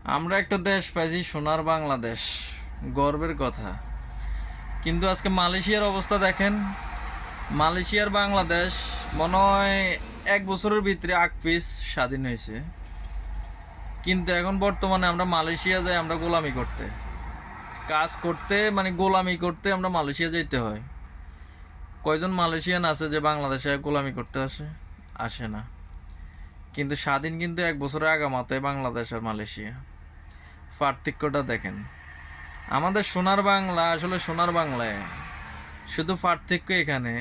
আমরা একটা দেশ পাইছি, সোনার বাংলাদেশ, গর্বের কথা। কিন্তু আজকে মালয়েশিয়ার অবস্থা দেখেন। মালয়েশিয়ার বাংলাদেশ মনে হয় 1 বছরের ভিতরে 8 পিস স্বাধীন হয়েছে। কিন্তু এখন বর্তমানে আমরা মালয়েশিয়া যাই আমরা গোলামি করতে, কাজ করতে, মানে গোলামি করতে আমরা মালয়েশিয়া যাইতে হয়। কয়জন মালয়েশিয়ান আছে যে বাংলাদেশে গোলামি করতে আসে? আসে না। কিন্তু স্বাধীন কিন্তু 1 বছরের আগামাতে বাংলাদেশ আর মালয়েশিয়া। পার্থক্যটা দেখেন। আমাদের সোনার বাংলা আসলে সোনার বাংলায়, শুধু পার্থক্য এখানে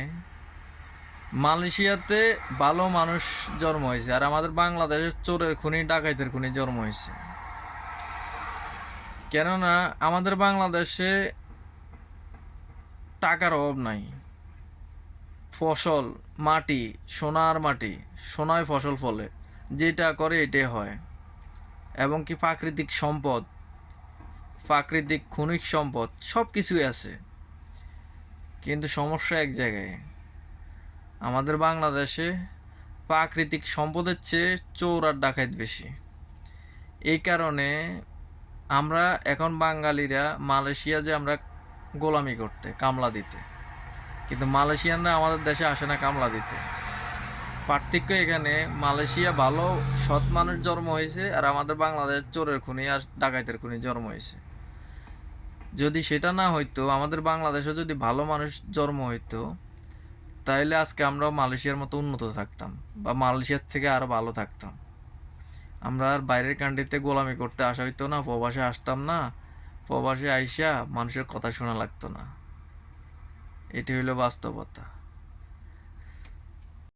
মালয়েশিয়াতে ভালো মানুষ জন্ম হয়েছে আর আমাদের বাংলাদেশের চোরের খুনি ডাকাইতের খুনি জন্ম হয়েছে। কেননা আমাদের বাংলাদেশে টাকার অভাব নাই, ফসল, মাটি, সোনার মাটি, সোনায় ফসল ফলে, যেটা করে এটাই হয়। এবং কি প্রাকৃতিক সম্পদ, প্রাকৃতিক খনিজ সম্পদ সব কিছুই আছে। কিন্তু সমস্যা এক জায়গায়, আমাদের বাংলাদেশে প্রাকৃতিক সম্পদের চেয়ে চোর আর ডাকাত বেশি। এই কারণে আমরা এখন বাঙালিরা মালয়েশিয়া যে আমরা গোলামি করতে, কামলা দিতে, কিন্তু মালয়েশিয়ানরা আমাদের দেশে আসে না কামলা দিতে। পার্থক্য এখানে, মালয়েশিয়া ভালো সৎ মানুষ জন্ম হয়েছে আর আমাদের বাংলাদেশ চোরের খুনি আর ডাকাইতের খুনি জন্ম হয়েছে। যদি সেটা না হইতো, আমাদের বাংলাদেশে যদি ভালো মানুষ জন্ম হইতো, তাইলে আজকে আমরা মালয়েশিয়ার মতো উন্নত থাকতাম বা মালয়েশিয়ার থেকে আরো ভালো থাকতাম। আমরা আর বাইরের কান্ট্রিতে গোলামি করতে আসা হইতো না, প্রবাসে আসতাম না, প্রবাসে আইসা মানুষের কথা শোনা লাগতো না। এটি হইল বাস্তবতা।